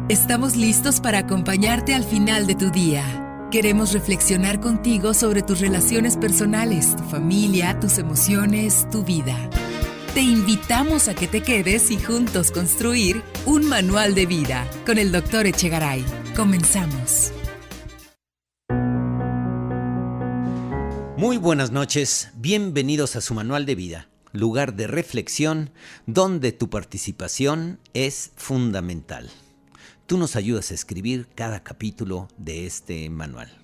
Estamos listos para acompañarte al final de tu día. Queremos reflexionar contigo sobre tus relaciones personales, tu familia, tus emociones, tu vida. Te invitamos a que te quedes y juntos construir un manual de vida con el Dr. Echegaray. Comenzamos. Muy buenas noches, bienvenidos a su manual de vida, lugar de reflexión donde tu participación es fundamental. Tú nos ayudas a escribir cada capítulo de este manual.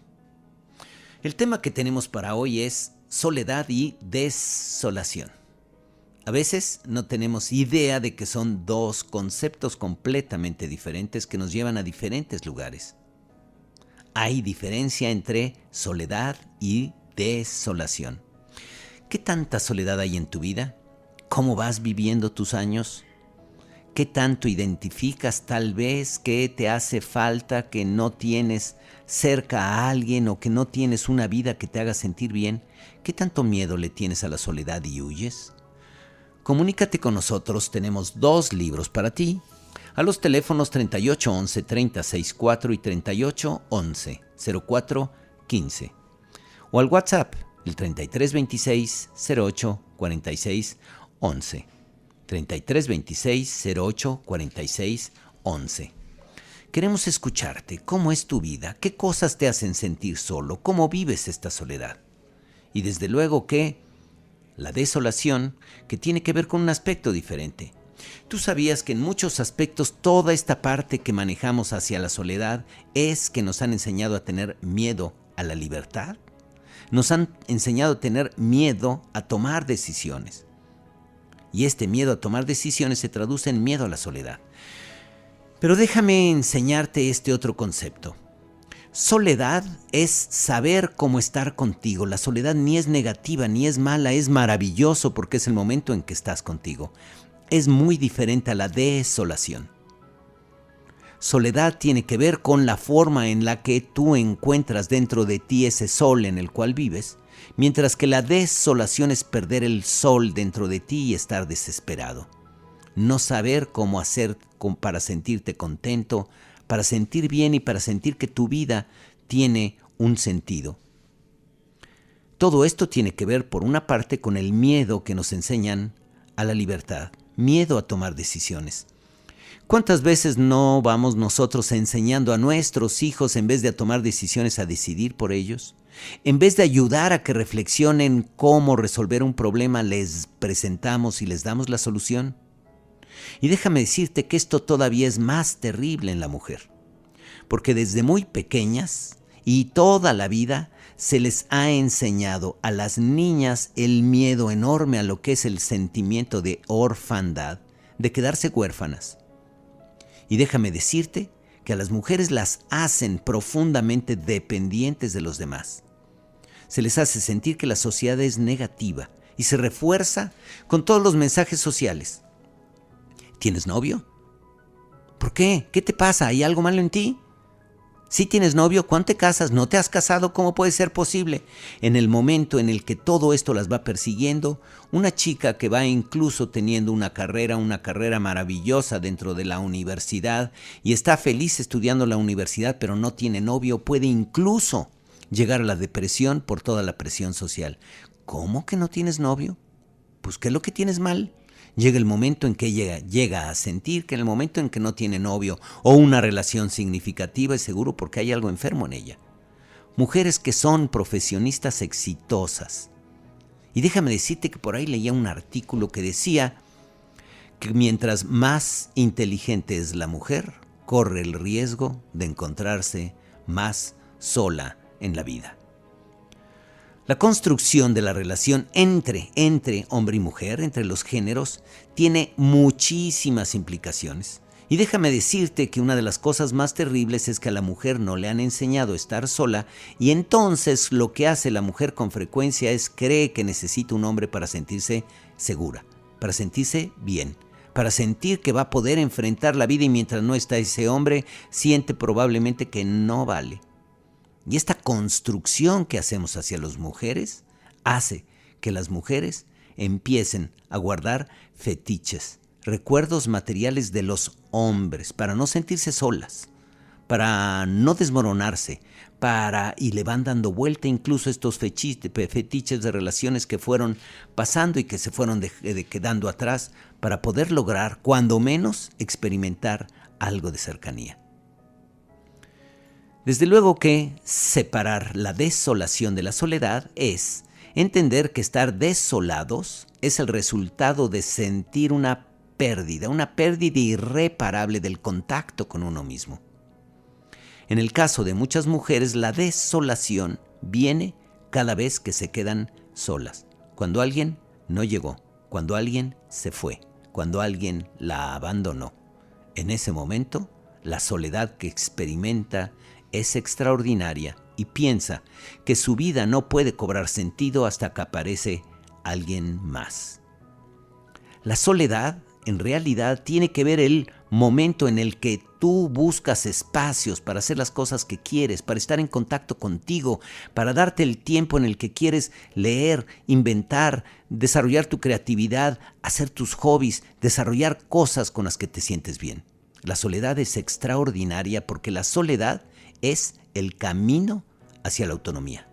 El tema que tenemos para hoy es soledad y desolación. A veces no tenemos idea de que son dos conceptos completamente diferentes que nos llevan a diferentes lugares. Hay diferencia entre soledad y desolación. ¿Qué tanta soledad hay en tu vida? ¿Cómo vas viviendo tus años? ¿Qué tanto identificas tal vez que te hace falta, que no tienes cerca a alguien o que no tienes una vida que te haga sentir bien? ¿Qué tanto miedo le tienes a la soledad y huyes? Comunícate con nosotros, tenemos 2 libros para ti. A los teléfonos 3811-364 y 3811-0415. O al WhatsApp, el 3326-084611. 3326-084611. Queremos escucharte. ¿Cómo es tu vida? ¿Qué cosas te hacen sentir solo? ¿Cómo vives esta soledad? Y desde luego que la desolación, que tiene que ver con un aspecto diferente. ¿Tú sabías que en muchos aspectos toda esta parte que manejamos hacia la soledad es que nos han enseñado a tener miedo a la libertad? Nos han enseñado a tener miedo a tomar decisiones. Y este miedo a tomar decisiones se traduce en miedo a la soledad. Pero déjame enseñarte este otro concepto. Soledad es saber cómo estar contigo. La soledad ni es negativa ni es mala, es maravilloso porque es el momento en que estás contigo. Es muy diferente a la desolación. Soledad tiene que ver con la forma en la que tú encuentras dentro de ti ese sol en el cual vives, mientras que la desolación es perder el sol dentro de ti y estar desesperado. No saber cómo hacer para sentirte contento, para sentir bien y para sentir que tu vida tiene un sentido. Todo esto tiene que ver, por una parte, con el miedo que nos enseñan a la libertad, miedo a tomar decisiones. ¿Cuántas veces no vamos nosotros enseñando a nuestros hijos, en vez de a tomar decisiones, a decidir por ellos? En vez de ayudar a que reflexionen cómo resolver un problema, les presentamos y les damos la solución. Y déjame decirte que esto todavía es más terrible en la mujer, porque desde muy pequeñas y toda la vida se les ha enseñado a las niñas el miedo enorme a lo que es el sentimiento de orfandad, de quedarse huérfanas. Y déjame decirte que a las mujeres las hacen profundamente dependientes de los demás. Se les hace sentir que la sociedad es negativa y se refuerza con todos los mensajes sociales. ¿Tienes novio? ¿Por qué? ¿Qué te pasa? ¿Hay algo malo en ti? ¿Sí tienes novio? ¿Cuándo te casas? ¿No te has casado? ¿Cómo puede ser posible? En el momento en el que todo esto las va persiguiendo, una chica que va incluso teniendo una carrera maravillosa dentro de la universidad y está feliz estudiando en la universidad, pero no tiene novio, puede incluso llegar a la depresión por toda la presión social. ¿Cómo que no tienes novio? Pues ¿qué es lo que tienes mal? Llega el momento en que llega a sentir que en el momento en que no tiene novio o una relación significativa es seguro porque hay algo enfermo en ella. Mujeres que son profesionistas exitosas. Y déjame decirte que por ahí leía un artículo que decía que mientras más inteligente es la mujer, corre el riesgo de encontrarse más sola en la vida. La construcción de la relación entre hombre y mujer, entre los géneros, tiene muchísimas implicaciones. Y déjame decirte que una de las cosas más terribles es que a la mujer no le han enseñado a estar sola y entonces lo que hace la mujer con frecuencia es cree que necesita un hombre para sentirse segura, para sentirse bien, para sentir que va a poder enfrentar la vida y mientras no está ese hombre siente probablemente que no vale. Y esta construcción que hacemos hacia las mujeres hace que las mujeres empiecen a guardar fetiches, recuerdos materiales de los hombres para no sentirse solas, para no desmoronarse, y le van dando vuelta incluso estos fetiches de relaciones que fueron pasando y que se fueron quedando atrás para poder lograr, cuando menos, experimentar algo de cercanía. Desde luego que separar la desolación de la soledad es entender que estar desolados es el resultado de sentir una pérdida irreparable del contacto con uno mismo. En el caso de muchas mujeres, la desolación viene cada vez que se quedan solas, cuando alguien no llegó, cuando alguien se fue, cuando alguien la abandonó. En ese momento, la soledad que experimenta es extraordinaria y piensa que su vida no puede cobrar sentido hasta que aparece alguien más. La soledad, en realidad, tiene que ver el momento en el que tú buscas espacios para hacer las cosas que quieres, para estar en contacto contigo, para darte el tiempo en el que quieres leer, inventar, desarrollar tu creatividad, hacer tus hobbies, desarrollar cosas con las que te sientes bien. La soledad es extraordinaria porque la soledad es el camino hacia la autonomía.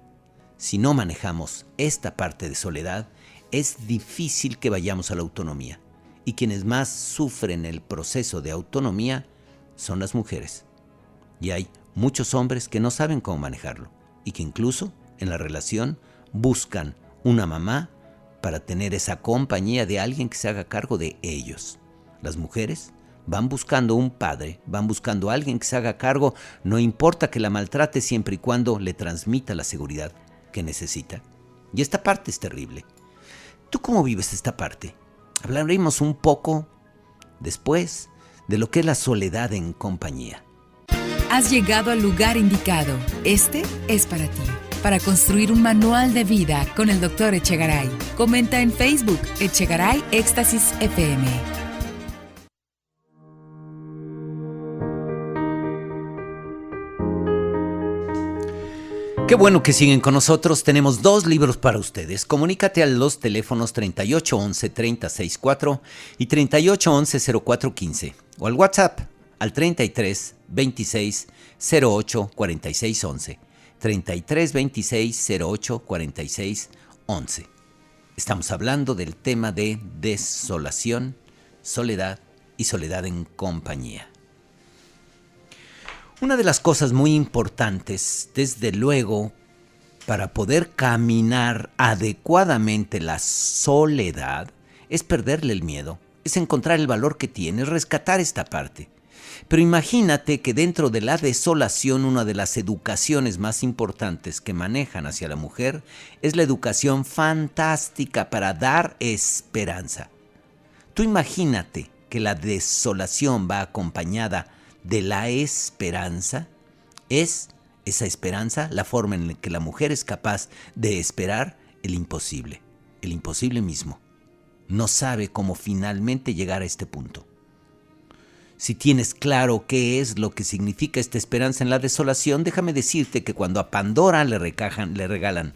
Si no manejamos esta parte de soledad, es difícil que vayamos a la autonomía. Y quienes más sufren el proceso de autonomía son las mujeres. Y hay muchos hombres que no saben cómo manejarlo y que incluso en la relación buscan una mamá para tener esa compañía de alguien que se haga cargo de ellos. Las mujeres van buscando un padre, van buscando a alguien que se haga cargo, no importa que la maltrate siempre y cuando le transmita la seguridad que necesita. Y esta parte es terrible. ¿Tú cómo vives esta parte? Hablaremos un poco después de lo que es la soledad en compañía. Has llegado al lugar indicado. Este es para ti. Para construir un manual de vida con el Dr. Echegaray. Comenta en Facebook Echegaray Éxtasis FM. Qué bueno que siguen con nosotros. Tenemos 2 libros para ustedes. Comunícate a los teléfonos 3811-364 y 3811-0415 o al WhatsApp al 33 26 08 46 11. 33 26 08 46 11. Estamos hablando del tema de desolación, soledad y soledad en compañía. Una de las cosas muy importantes, desde luego, para poder caminar adecuadamente la soledad, es perderle el miedo, es encontrar el valor que tiene, es rescatar esta parte. Pero imagínate que dentro de la desolación, una de las educaciones más importantes que manejan hacia la mujer es la educación fantástica para dar esperanza. Tú imagínate que la desolación va acompañada de la esperanza. Es esa esperanza la forma en la que la mujer es capaz de esperar el imposible mismo. No sabe cómo finalmente llegar a este punto. Si tienes claro qué es lo que significa esta esperanza en la desolación, déjame decirte que cuando a Pandora le regalan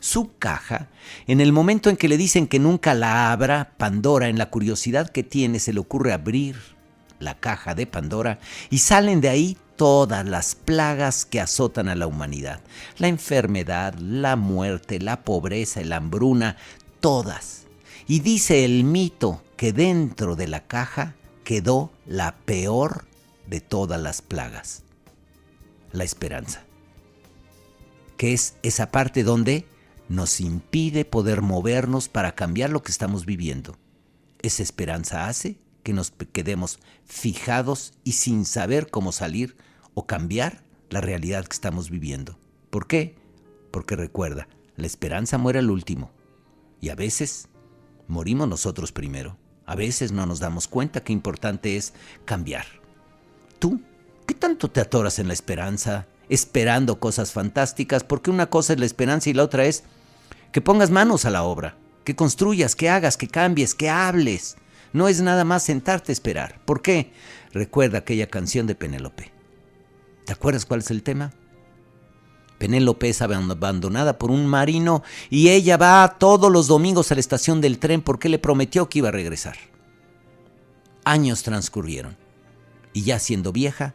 su caja, en el momento en que le dicen que nunca la abra, Pandora, en la curiosidad que tiene, se le ocurre abrir la caja de Pandora y salen de ahí todas las plagas que azotan a la humanidad. La enfermedad, la muerte, la pobreza, la hambruna, todas. Y dice el mito que dentro de la caja quedó la peor de todas las plagas, la esperanza, que es esa parte donde nos impide poder movernos para cambiar lo que estamos viviendo. Esa esperanza hace que nos quedemos fijados y sin saber cómo salir o cambiar la realidad que estamos viviendo. ¿Por qué? Porque recuerda, la esperanza muere al último y a veces morimos nosotros primero. A veces no nos damos cuenta qué importante es cambiar. ¿Tú qué tanto te atoras en la esperanza, esperando cosas fantásticas? Porque una cosa es la esperanza y la otra es que pongas manos a la obra, que construyas, que hagas, que cambies, que hables. No es nada más sentarte a esperar. ¿Por qué? Recuerda aquella canción de Penélope. ¿Te acuerdas cuál es el tema? Penélope es abandonada por un marino y ella va todos los domingos a la estación del tren porque le prometió que iba a regresar. Años transcurrieron. Y ya siendo vieja,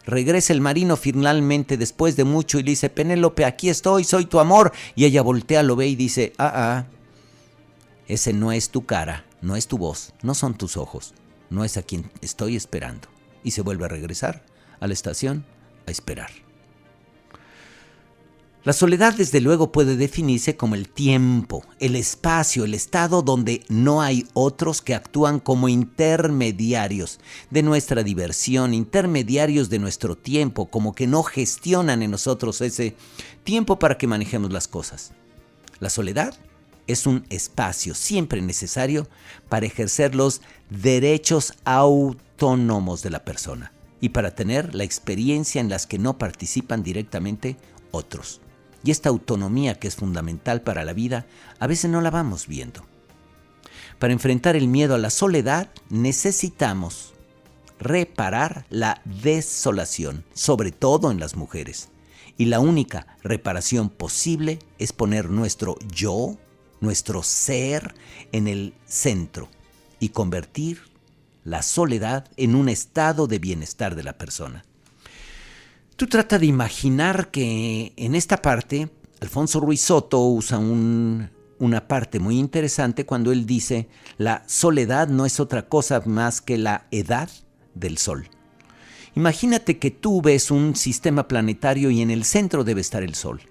regresa el marino finalmente después de mucho y le dice: Penélope, aquí estoy, soy tu amor. Y ella voltea, lo ve y dice: ese no es tu cara, no es tu voz, no son tus ojos, no es a quien estoy esperando. Y se vuelve a regresar a la estación a esperar. La soledad, desde luego, puede definirse como el tiempo, el espacio, el estado donde no hay otros que actúan como intermediarios de nuestra diversión, intermediarios de nuestro tiempo, como que no gestionan en nosotros ese tiempo para que manejemos las cosas. La soledad es un espacio siempre necesario para ejercer los derechos autónomos de la persona y para tener la experiencia en las que no participan directamente otros. Y esta autonomía, que es fundamental para la vida, a veces no la vamos viendo. Para enfrentar el miedo a la soledad, necesitamos reparar la desolación, sobre todo en las mujeres. Y la única reparación posible es poner nuestro yo, nuestro ser, en el centro y convertir la soledad en un estado de bienestar de la persona. Tú trata de imaginar que en esta parte, Alfonso Ruiz Soto usa una parte muy interesante cuando él dice: la soledad no es otra cosa más que la edad del sol. Imagínate que tú ves un sistema planetario y en el centro debe estar el sol.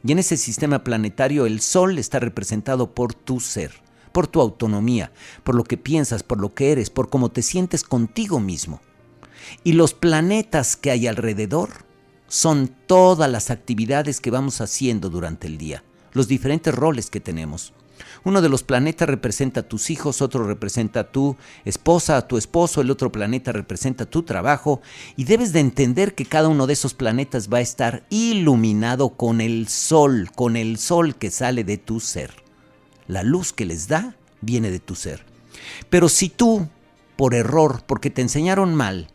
Y en ese sistema planetario el sol está representado por tu ser, por tu autonomía, por lo que piensas, por lo que eres, por cómo te sientes contigo mismo. Y los planetas que hay alrededor son todas las actividades que vamos haciendo durante el día, los diferentes roles que tenemos. Uno de los planetas representa a tus hijos, otro representa a tu esposa, a tu esposo, el otro planeta representa tu trabajo, y debes de entender que cada uno de esos planetas va a estar iluminado con el sol que sale de tu ser. La luz que les da viene de tu ser. Pero si tú, por error, porque te enseñaron mal,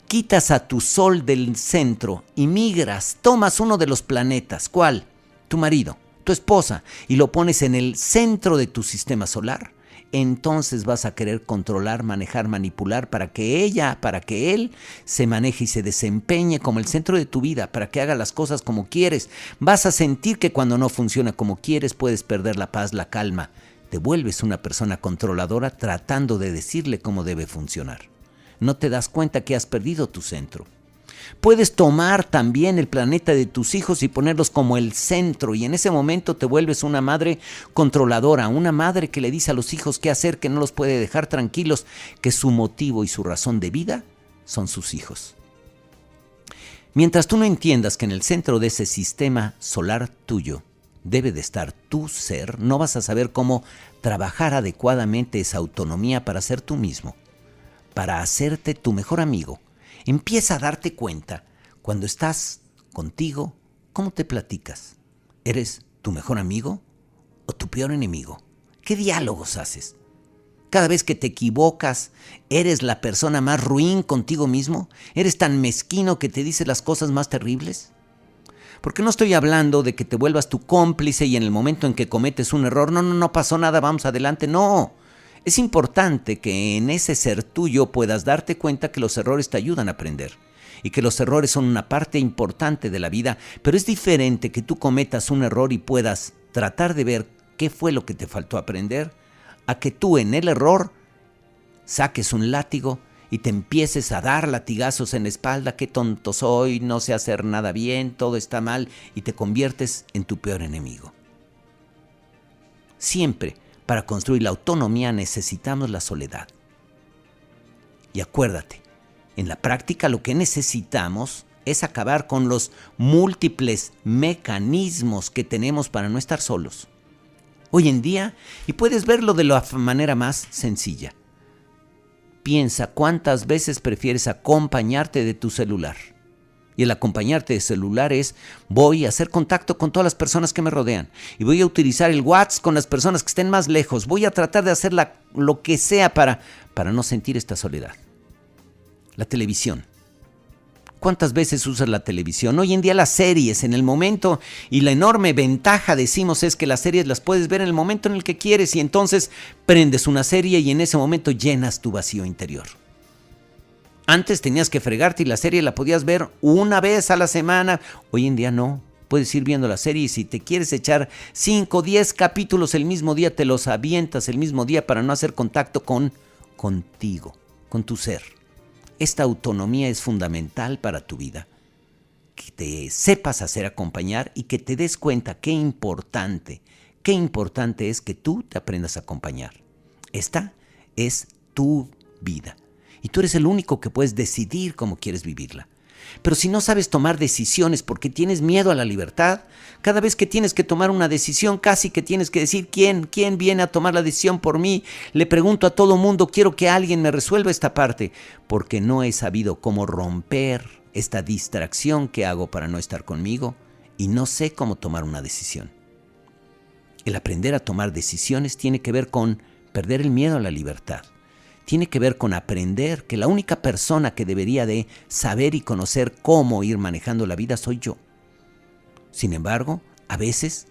quitas a tu sol del centro y migras, tomas uno de los planetas, ¿cuál? Tu marido, tu esposa, y lo pones en el centro de tu sistema solar, entonces vas a querer controlar, manejar, manipular para que ella, para que él se maneje y se desempeñe como el centro de tu vida, para que haga las cosas como quieres. Vas a sentir que cuando no funciona como quieres puedes perder la paz, la calma. Te vuelves una persona controladora tratando de decirle cómo debe funcionar. No te das cuenta que has perdido tu centro. Puedes tomar también el planeta de tus hijos y ponerlos como el centro, y en ese momento te vuelves una madre controladora, una madre que le dice a los hijos qué hacer, que no los puede dejar tranquilos, que su motivo y su razón de vida son sus hijos. Mientras tú no entiendas que en el centro de ese sistema solar tuyo debe de estar tu ser, no vas a saber cómo trabajar adecuadamente esa autonomía para ser tú mismo, para hacerte tu mejor amigo. Empieza a darte cuenta, cuando estás contigo, cómo te platicas. ¿Eres tu mejor amigo o tu peor enemigo? ¿Qué diálogos haces? Cada vez que te equivocas, ¿eres la persona más ruin contigo mismo? ¿Eres tan mezquino que te dices las cosas más terribles? Porque no estoy hablando de que te vuelvas tu cómplice y en el momento en que cometes un error, no pasó nada, vamos adelante, no. Es importante que en ese ser tuyo puedas darte cuenta que los errores te ayudan a aprender y que los errores son una parte importante de la vida, pero es diferente que tú cometas un error y puedas tratar de ver qué fue lo que te faltó aprender, a que tú en el error saques un látigo y te empieces a dar latigazos en la espalda: qué tonto soy, no sé hacer nada bien, todo está mal, y te conviertes en tu peor enemigo. Siempre, para construir la autonomía, necesitamos la soledad. Y acuérdate, en la práctica lo que necesitamos es acabar con los múltiples mecanismos que tenemos para no estar solos. Hoy en día, y puedes verlo de la manera más sencilla, piensa cuántas veces prefieres acompañarte de tu celular. Y el acompañarte de celular es: voy a hacer contacto con todas las personas que me rodean y voy a utilizar el WhatsApp con las personas que estén más lejos. Voy a tratar de hacer lo que sea para no sentir esta soledad. La televisión. ¿Cuántas veces usas la televisión? Hoy en día las series, en el momento, y la enorme ventaja, decimos, es que las series las puedes ver en el momento en el que quieres y entonces prendes una serie y en ese momento llenas tu vacío interior. Antes tenías que fregarte y la serie la podías ver una vez a la semana. Hoy en día no. Puedes ir viendo la serie y si te quieres echar 5 o 10 capítulos el mismo día, te los avientas el mismo día para no hacer contacto contigo, con tu ser. Esta autonomía es fundamental para tu vida. Que te sepas hacer acompañar y que te des cuenta qué importante es que tú te aprendas a acompañar. Esta es tu vida y tú eres el único que puedes decidir cómo quieres vivirla. Pero si no sabes tomar decisiones porque tienes miedo a la libertad, cada vez que tienes que tomar una decisión, casi que tienes que decir ¿quién viene a tomar la decisión por mí? Le pregunto a todo mundo, quiero que alguien me resuelva esta parte, porque no he sabido cómo romper esta distracción que hago para no estar conmigo y no sé cómo tomar una decisión. El aprender a tomar decisiones tiene que ver con perder el miedo a la libertad. Tiene que ver con aprender que la única persona que debería de saber y conocer cómo ir manejando la vida soy yo. Sin embargo, a veces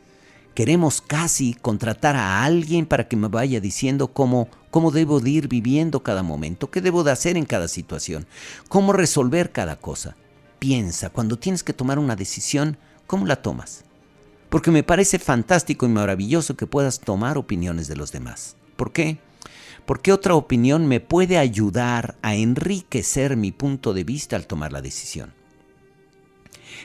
queremos casi contratar a alguien para que me vaya diciendo cómo debo de ir viviendo cada momento, qué debo de hacer en cada situación, cómo resolver cada cosa. Piensa, cuando tienes que tomar una decisión, ¿cómo la tomas? Porque me parece fantástico y maravilloso que puedas tomar opiniones de los demás. ¿Por qué? Porque otra opinión me puede ayudar a enriquecer mi punto de vista al tomar la decisión.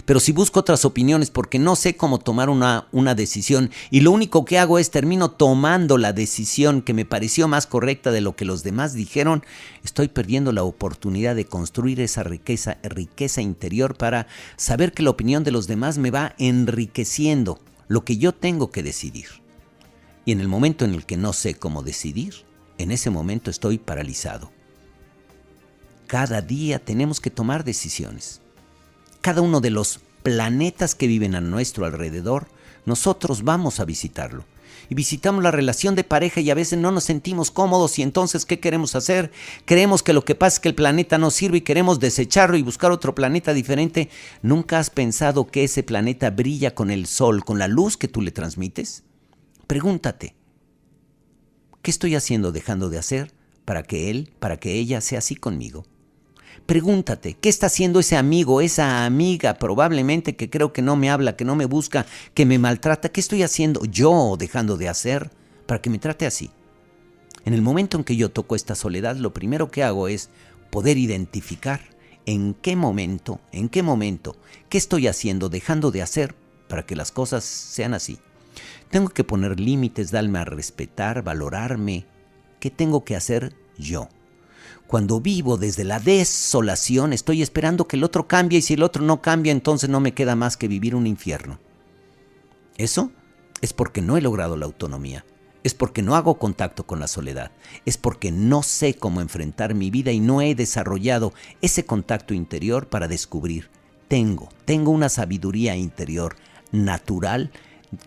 Pero si busco otras opiniones porque no sé cómo tomar una decisión y lo único que hago es termino tomando la decisión que me pareció más correcta de lo que los demás dijeron, estoy perdiendo la oportunidad de construir esa riqueza interior para saber que la opinión de los demás me va enriqueciendo lo que yo tengo que decidir. Y en el momento en el que no sé cómo decidir, en ese momento estoy paralizado. Cada día tenemos que tomar decisiones. Cada uno de los planetas que viven a nuestro alrededor, nosotros vamos a visitarlo. Y visitamos la relación de pareja y a veces no nos sentimos cómodos y entonces ¿qué queremos hacer? Creemos que lo que pasa es que el planeta no sirve y queremos desecharlo y buscar otro planeta diferente. ¿Nunca has pensado que ese planeta brilla con el sol, con la luz que tú le transmites? Pregúntate. ¿Qué estoy haciendo, dejando de hacer para que él, para que ella sea así conmigo? Pregúntate, ¿qué está haciendo ese amigo, esa amiga probablemente que creo que no me habla, que no me busca, que me maltrata? ¿Qué estoy haciendo yo dejando de hacer para que me trate así? En el momento en que yo toco esta soledad, lo primero que hago es poder identificar en qué momento, qué estoy haciendo, dejando de hacer para que las cosas sean así. Tengo que poner límites, darme a respetar, valorarme. ¿Qué tengo que hacer yo? Cuando vivo desde la desolación, estoy esperando que el otro cambie y si el otro no cambia, entonces no me queda más que vivir un infierno. Eso es porque no he logrado la autonomía. Es porque no hago contacto con la soledad. Es porque no sé cómo enfrentar mi vida y no he desarrollado ese contacto interior para descubrir. Tengo una sabiduría interior natural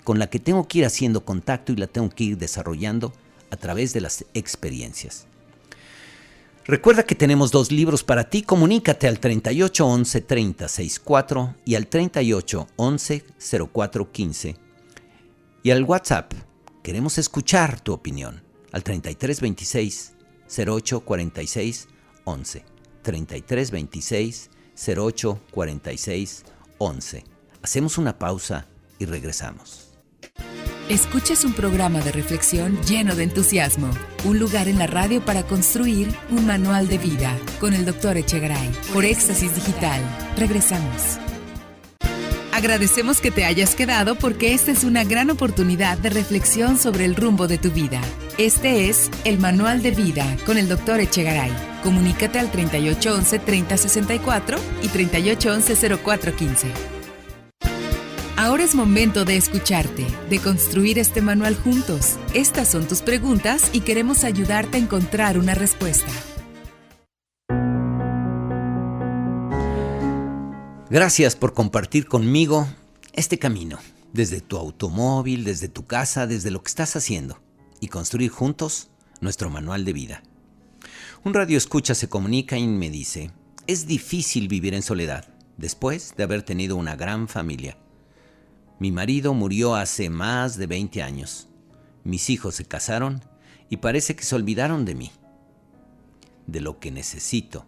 con la que tengo que ir haciendo contacto y la tengo que ir desarrollando a través de las experiencias. Recuerda que tenemos 2 libros para ti. Comunícate al 38 11 30 64 y al 38 11 04 15. Y al WhatsApp, queremos escuchar tu opinión, al 33 26 08 46 11. 33 26 08 46 11. Hacemos una pausa y regresamos. Escuchas un programa de reflexión lleno de entusiasmo, un lugar en la radio para construir un manual de vida con el Dr. Echegaray por Éxtasis Digital. Regresamos. Agradecemos que te hayas quedado porque esta es una gran oportunidad de reflexión sobre el rumbo de tu vida. Este es el Manual de Vida con el Dr. Echegaray. Comunícate al 3811 3064 y 3811 0415. Ahora es momento de escucharte, de construir este manual juntos. Estas son tus preguntas y queremos ayudarte a encontrar una respuesta. Gracias por compartir conmigo este camino, desde tu automóvil, desde tu casa, desde lo que estás haciendo, y construir juntos nuestro manual de vida. Un radioescucha se comunica y me dice, es difícil vivir en soledad. después de haber tenido una gran familia. Mi marido murió hace más de 20 años. Mis hijos se casaron y parece que se olvidaron de mí, de lo que necesito.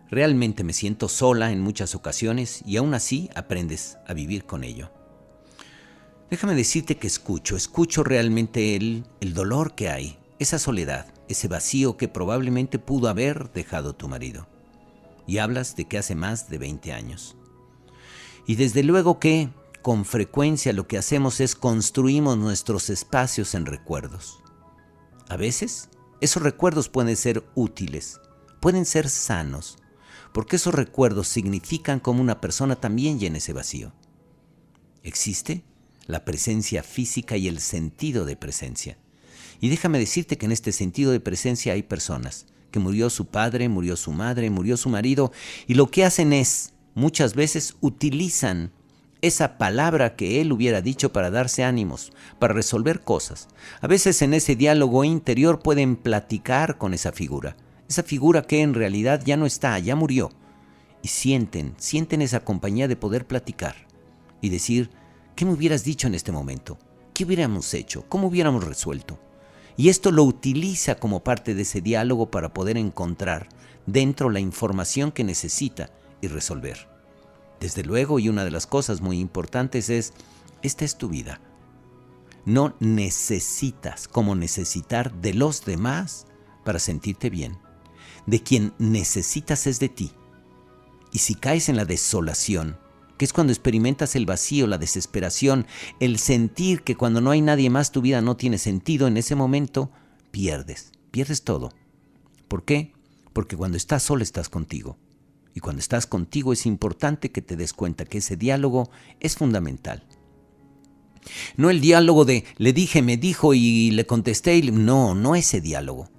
Realmente me siento sola en muchas ocasiones y aún así aprendes a vivir con ello. Déjame decirte que escucho realmente el dolor que hay, esa soledad, ese vacío que probablemente pudo haber dejado tu marido. Y hablas de que hace más de 20 años. Y desde luego que con frecuencia lo que hacemos es construimos nuestros espacios en recuerdos. A veces esos recuerdos pueden ser útiles, pueden ser sanos, porque esos recuerdos significan cómo una persona también llena ese vacío. Existe la presencia física y el sentido de presencia. Y déjame decirte que en este sentido de presencia hay personas que murió su padre, murió su madre, murió su marido, y lo que hacen es, muchas veces utilizan esa palabra que él hubiera dicho para darse ánimos, para resolver cosas. A veces en ese diálogo interior pueden platicar con esa figura que en realidad ya no está, ya murió, y sienten esa compañía de poder platicar y decir, ¿qué me hubieras dicho en este momento? ¿Qué hubiéramos hecho? ¿Cómo hubiéramos resuelto? Y esto lo utiliza como parte de ese diálogo para poder encontrar dentro la información que necesita y resolver. Desde luego, y una de las cosas muy importantes es, esta es tu vida. No necesitas como necesitar de los demás para sentirte bien. De quien necesitas es de ti. Y si caes en la desolación, que es cuando experimentas el vacío, la desesperación, el sentir que cuando no hay nadie más tu vida no tiene sentido, en ese momento pierdes todo. ¿Por qué? Porque cuando estás solo estás contigo. Y cuando estás contigo es importante que te des cuenta que ese diálogo es fundamental. No el diálogo de le dije, me dijo y le contesté. No ese diálogo.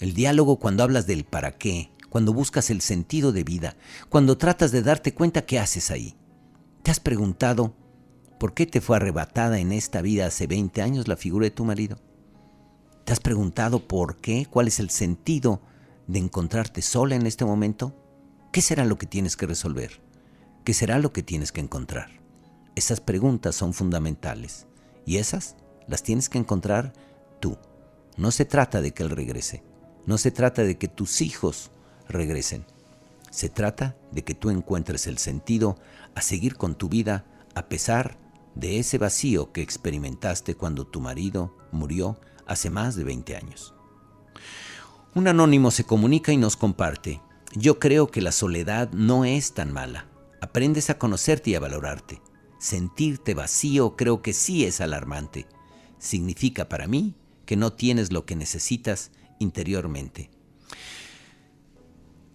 El diálogo cuando hablas del para qué, cuando buscas el sentido de vida, cuando tratas de darte cuenta qué haces ahí. ¿Te has preguntado por qué te fue arrebatada en esta vida hace 20 años la figura de tu marido? ¿Te has preguntado por qué? ¿Cuál es el sentido de encontrarte sola en este momento? ¿Qué será lo que tienes que resolver? ¿Qué será lo que tienes que encontrar? Esas preguntas son fundamentales y esas las tienes que encontrar tú. No se trata de que él regrese, no se trata de que tus hijos regresen. Se trata de que tú encuentres el sentido a seguir con tu vida a pesar de ese vacío que experimentaste cuando tu marido murió hace más de 20 años. Un anónimo se comunica y nos comparte: yo creo que la soledad no es tan mala. Aprendes a conocerte y a valorarte. Sentirte vacío creo que sí es alarmante. Significa para mí que no tienes lo que necesitas interiormente.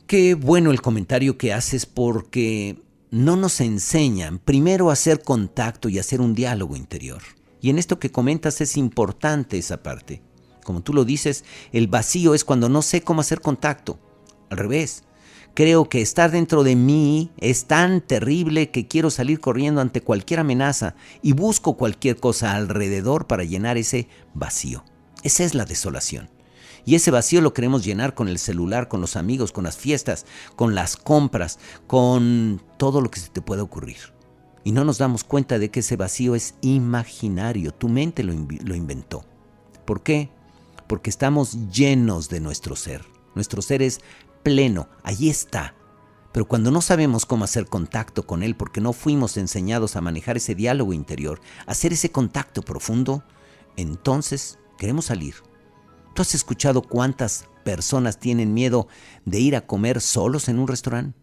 Qué bueno el comentario que haces, porque no nos enseñan primero a hacer contacto y a hacer un diálogo interior. Y en esto que comentas es importante esa parte. Como tú lo dices, el vacío es cuando no sé cómo hacer contacto. Al revés, creo que estar dentro de mí es tan terrible que quiero salir corriendo ante cualquier amenaza y busco cualquier cosa alrededor para llenar ese vacío. Esa es la desolación. Y ese vacío lo queremos llenar con el celular, con los amigos, con las fiestas, con las compras, con todo lo que se te pueda ocurrir. Y no nos damos cuenta de que ese vacío es imaginario. Tu mente lo inventó. ¿Por qué? Porque estamos llenos de nuestro ser. Nuestro ser es pleno, allí está. Pero cuando no sabemos cómo hacer contacto con él, porque no fuimos enseñados a manejar ese diálogo interior, a hacer ese contacto profundo, entonces queremos salir. ¿Tú has escuchado cuántas personas tienen miedo de ir a comer solos en un restaurante?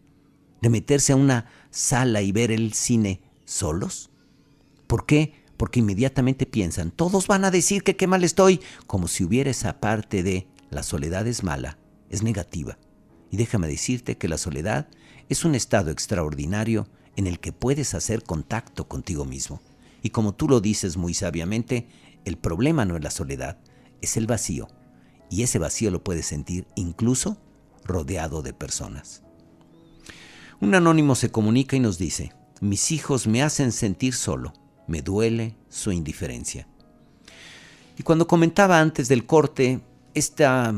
¿De meterse a una sala y ver el cine solos? ¿Por qué? Porque inmediatamente piensan, todos van a decir que qué mal estoy, como si hubiera esa parte de la soledad es mala, es negativa. Y déjame decirte que la soledad es un estado extraordinario en el que puedes hacer contacto contigo mismo. Y como tú lo dices muy sabiamente, el problema no es la soledad, es el vacío. Y ese vacío lo puedes sentir incluso rodeado de personas. Un anónimo se comunica y nos dice: mis hijos me hacen sentir solo, me duele su indiferencia. Y cuando comentaba antes del corte, esta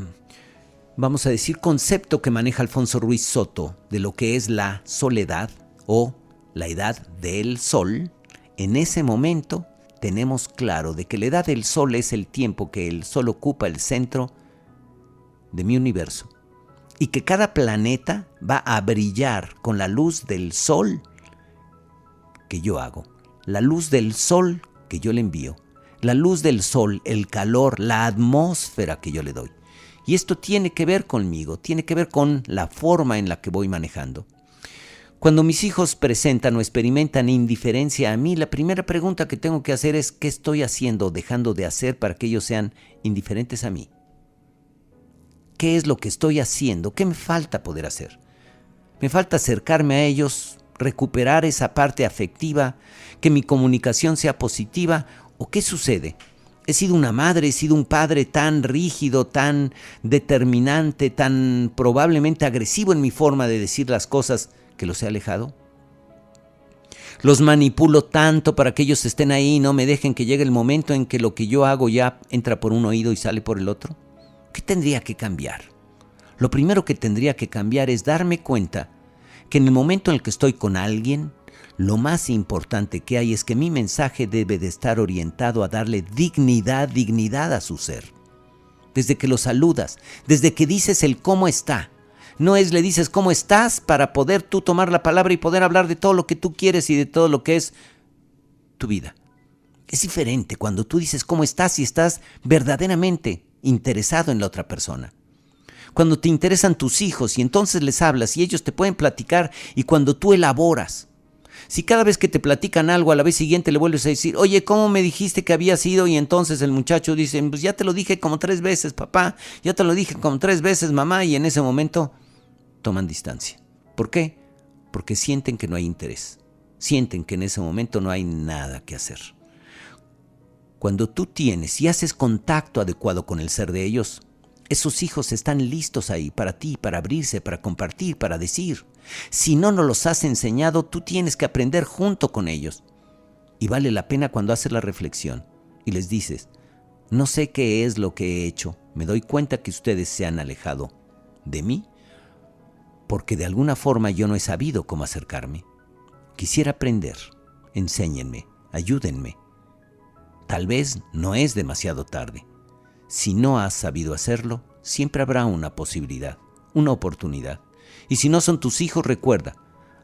vamos a decir, concepto que maneja Alfonso Ruiz Soto de lo que es la soledad o la edad del sol, en ese momento tenemos claro de que la edad del sol es el tiempo que el sol ocupa el centro de mi universo y que cada planeta va a brillar con la luz del sol que yo hago, la luz del sol que yo le envío, la luz del sol, el calor, la atmósfera que yo le doy. Y esto tiene que ver conmigo, tiene que ver con la forma en la que voy manejando. Cuando mis hijos presentan o experimentan indiferencia a mí, la primera pregunta que tengo que hacer es ¿qué estoy haciendo o dejando de hacer para que ellos sean indiferentes a mí? ¿Qué es lo que estoy haciendo? ¿Qué me falta poder hacer? Me falta acercarme a ellos, recuperar esa parte afectiva, que mi comunicación sea positiva, ¿o qué sucede? He sido una madre, he sido un padre tan rígido, tan determinante, tan probablemente agresivo en mi forma de decir las cosas que los he alejado. Los manipulo tanto para que ellos estén ahí y no me dejen que llegue el momento en que lo que yo hago ya entra por un oído y sale por el otro. ¿Qué tendría que cambiar? Lo primero que tendría que cambiar es darme cuenta que en el momento en el que estoy con alguien, lo más importante que hay es que mi mensaje debe de estar orientado a darle dignidad a su ser. Desde que lo saludas, desde que dices el cómo está. No es le dices cómo estás para poder tú tomar la palabra y poder hablar de todo lo que tú quieres y de todo lo que es tu vida. Es diferente cuando tú dices cómo estás y estás verdaderamente interesado en la otra persona. Cuando te interesan tus hijos y entonces les hablas y ellos te pueden platicar y cuando tú elaboras. Si cada vez que te platican algo a la vez siguiente le vuelves a decir, oye, ¿cómo me dijiste que había sido? Y entonces el muchacho dice, pues ya te lo dije como 3 veces, papá, ya te lo dije como 3 veces, mamá, y en ese momento toman distancia. ¿Por qué? Porque sienten que no hay interés, sienten que en ese momento no hay nada que hacer. Cuando tú tienes y haces contacto adecuado con el ser de ellos, esos hijos están listos ahí para ti, para abrirse, para compartir, para decir. Si no nos los has enseñado, tú tienes que aprender junto con ellos. Y vale la pena cuando haces la reflexión y les dices, no sé qué es lo que he hecho, me doy cuenta que ustedes se han alejado de mí porque de alguna forma yo no he sabido cómo acercarme. Quisiera aprender, enséñenme, ayúdenme. Tal vez no es demasiado tarde. Si no has sabido hacerlo, siempre habrá una posibilidad, una oportunidad. Y si no son tus hijos, recuerda,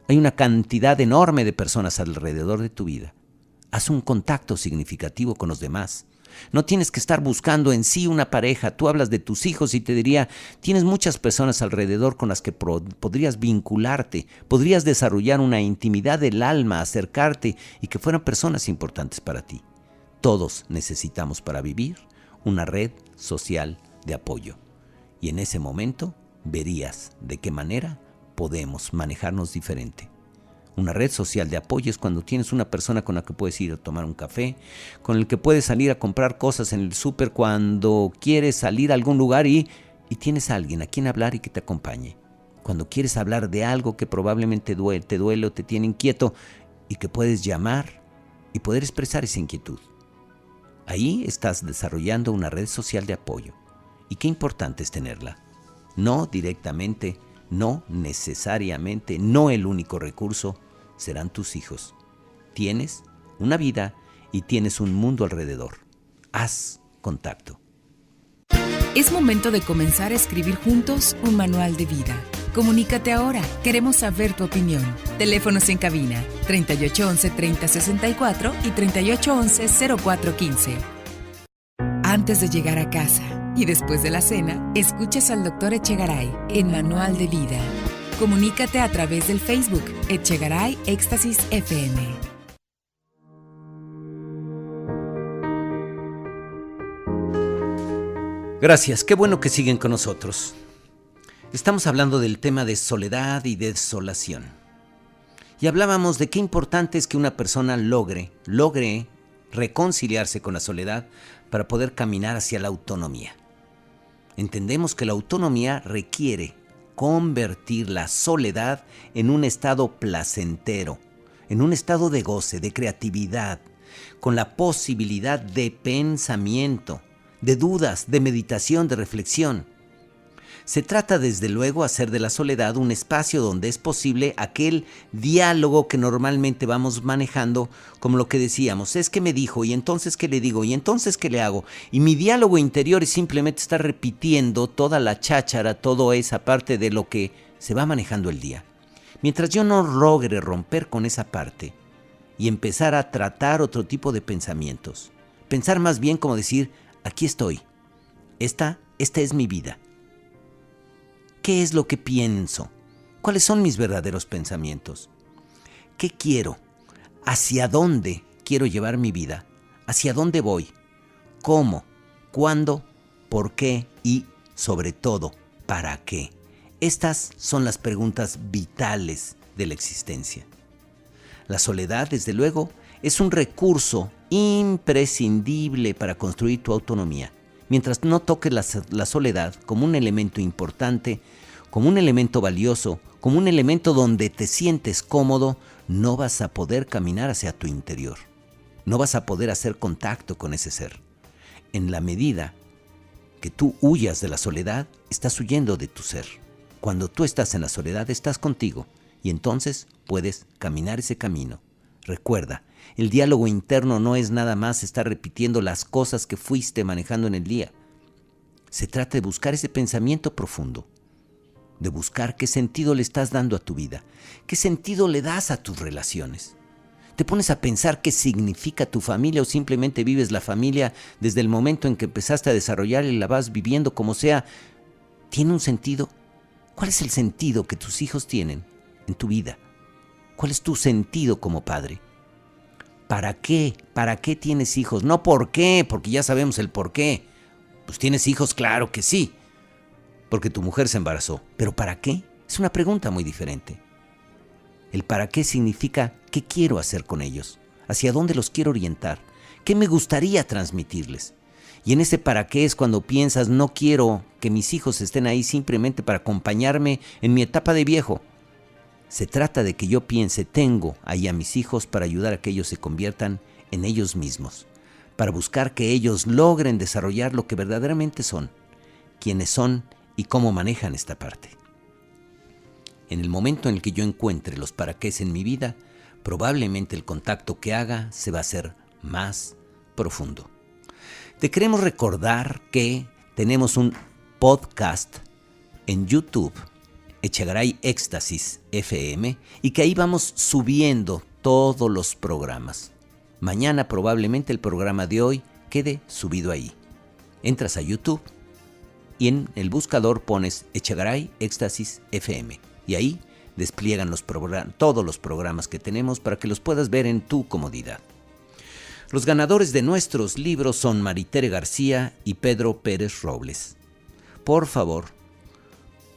hay una cantidad enorme de personas alrededor de tu vida. Haz un contacto significativo con los demás. No tienes que estar buscando en sí una pareja. Tú hablas de tus hijos y te diría, tienes muchas personas alrededor con las que podrías vincularte, podrías desarrollar una intimidad del alma, acercarte y que fueran personas importantes para ti. Todos necesitamos para vivir una red social de apoyo. Y en ese momento verías de qué manera podemos manejarnos diferente. Una red social de apoyo es cuando tienes una persona con la que puedes ir a tomar un café, con el que puedes salir a comprar cosas en el súper cuando quieres salir a algún lugar y tienes a alguien a quien hablar y que te acompañe. Cuando quieres hablar de algo que probablemente te duele o te tiene inquieto y que puedes llamar y poder expresar esa inquietud. Ahí estás desarrollando una red social de apoyo. Y qué importante es tenerla. No directamente, no necesariamente, no el único recurso serán tus hijos. Tienes una vida y tienes un mundo alrededor. Haz contacto. Es momento de comenzar a escribir juntos un manual de vida. Comunícate ahora, queremos saber tu opinión. Teléfonos en cabina 3811-3064 y 3811-0415. Antes de llegar a casa y después de la cena, escuchas al Dr. Echegaray en Manual de Vida. Comunícate a través del Facebook Echegaray Éxtasis FM. Gracias, qué bueno que siguen con nosotros. Estamos hablando del tema de soledad y desolación. Y hablábamos de qué importante es que una persona logre reconciliarse con la soledad para poder caminar hacia la autonomía. Entendemos que la autonomía requiere convertir la soledad en un estado placentero, en un estado de goce, de creatividad, con la posibilidad de pensamiento, de dudas, de meditación, de reflexión. Se trata desde luego hacer de la soledad un espacio donde es posible aquel diálogo que normalmente vamos manejando, como lo que decíamos, es que me dijo, y entonces qué le digo, y entonces qué le hago. Y mi diálogo interior es simplemente estar repitiendo toda la cháchara, toda esa parte de lo que se va manejando el día. Mientras yo no logre romper con esa parte y empezar a tratar otro tipo de pensamientos, pensar más bien como decir, aquí estoy, esta es mi vida. ¿Qué es lo que pienso? ¿Cuáles son mis verdaderos pensamientos? ¿Qué quiero? ¿Hacia dónde quiero llevar mi vida? ¿Hacia dónde voy? ¿Cómo? ¿Cuándo? ¿Por qué? Y, sobre todo, ¿para qué? Estas son las preguntas vitales de la existencia. La soledad, desde luego, es un recurso imprescindible para construir tu autonomía. Mientras no toques la soledad como un elemento importante, como un elemento valioso, como un elemento donde te sientes cómodo, no vas a poder caminar hacia tu interior. No vas a poder hacer contacto con ese ser. En la medida que tú huyas de la soledad, estás huyendo de tu ser. Cuando tú estás en la soledad, estás contigo y entonces puedes caminar ese camino. Recuerda, el diálogo interno no es nada más estar repitiendo las cosas que fuiste manejando en el día. Se trata de buscar ese pensamiento profundo, de buscar qué sentido le estás dando a tu vida, qué sentido le das a tus relaciones. ¿Te pones a pensar qué significa tu familia o simplemente vives la familia desde el momento en que empezaste a desarrollar y la vas viviendo como sea? ¿Tiene un sentido? ¿Cuál es el sentido que tus hijos tienen en tu vida? ¿Cuál es tu sentido como padre? ¿Para qué? ¿Para qué tienes hijos? No por qué, porque ya sabemos el por qué. Pues tienes hijos, claro que sí, porque tu mujer se embarazó. ¿Pero para qué? Es una pregunta muy diferente. El para qué significa qué quiero hacer con ellos, hacia dónde los quiero orientar, qué me gustaría transmitirles. Y en ese para qué es cuando piensas, no quiero que mis hijos estén ahí simplemente para acompañarme en mi etapa de viejo. Se trata de que yo piense, tengo ahí a mis hijos para ayudar a que ellos se conviertan en ellos mismos, para buscar que ellos logren desarrollar lo que verdaderamente son, quiénes son y cómo manejan esta parte. En el momento en el que yo encuentre los para qués en mi vida, probablemente el contacto que haga se va a hacer más profundo. Te queremos recordar que tenemos un podcast en YouTube, Echegaray Éxtasis FM, y que ahí vamos subiendo todos los programas. Mañana probablemente el programa de hoy quede subido ahí. Entras a YouTube y en el buscador pones Echegaray Éxtasis FM y ahí despliegan todos los programas que tenemos para que los puedas ver en tu comodidad. Los ganadores de nuestros libros son Maritere García y Pedro Pérez Robles. Por favor,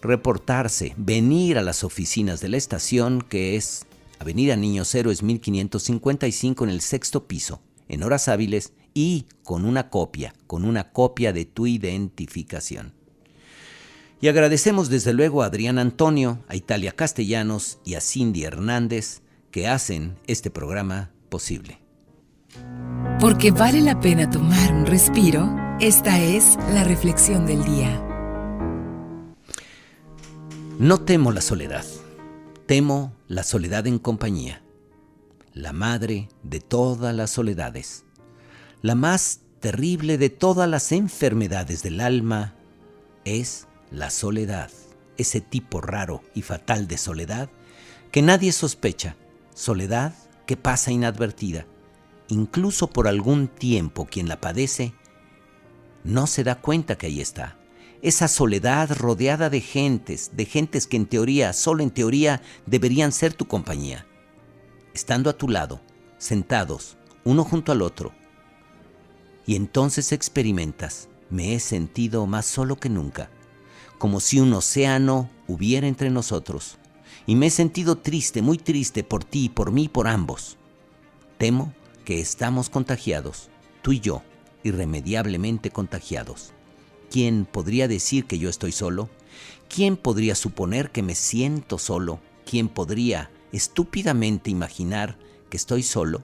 reportarse, venir a las oficinas de la estación, que es Avenida Niños Héroes 1555 en el 6º piso, en horas hábiles y con una copia de tu identificación. Y agradecemos desde luego a Adrián Antonio, a Italia Castellanos y a Cindy Hernández que hacen este programa posible. Porque vale la pena tomar un respiro, esta es la reflexión del día. No temo la soledad, temo la soledad en compañía. La madre de todas las soledades, la más terrible de todas las enfermedades del alma, es la soledad, ese tipo raro y fatal de soledad que nadie sospecha, soledad que pasa inadvertida. Incluso por algún tiempo quien la padece no se da cuenta que ahí está. Esa soledad rodeada de gentes que en teoría, solo en teoría, deberían ser tu compañía. Estando a tu lado, sentados, uno junto al otro. Y entonces experimentas, me he sentido más solo que nunca, como si un océano hubiera entre nosotros. Y me he sentido triste, muy triste por ti, por mí, por ambos. Temo que estamos contagiados, tú y yo, irremediablemente contagiados. ¿Quién podría decir que yo estoy solo? ¿Quién podría suponer que me siento solo? ¿Quién podría estúpidamente imaginar que estoy solo?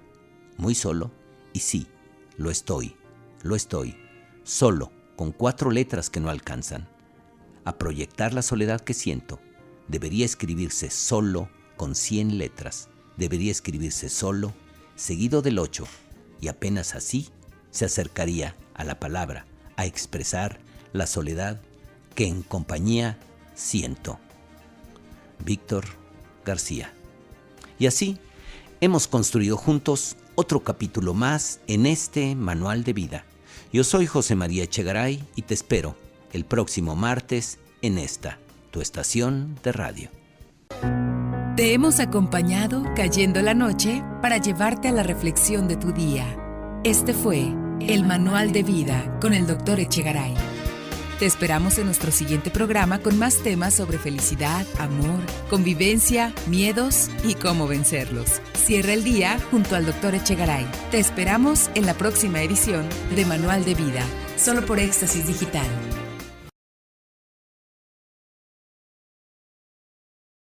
Muy solo. Y sí, lo estoy. Solo, con 4 letras que no alcanzan. a proyectar la soledad que siento, debería escribirse solo con 100 letras. Debería escribirse solo, seguido del 8, y apenas así se acercaría a la palabra, a expresar la soledad que en compañía siento. Víctor García. Y así hemos construido juntos otro capítulo más en este manual de vida. Yo soy José María Echegaray y te espero el próximo martes en esta, tu estación de radio. Te hemos acompañado cayendo la noche para llevarte a la reflexión de tu día. Este fue el Manual de Vida con el Dr. Echegaray. Te esperamos en nuestro siguiente programa con más temas sobre felicidad, amor, convivencia, miedos y cómo vencerlos. Cierra el día junto al Dr. Echegaray. Te esperamos en la próxima edición de Manual de Vida, solo por Éxtasis Digital.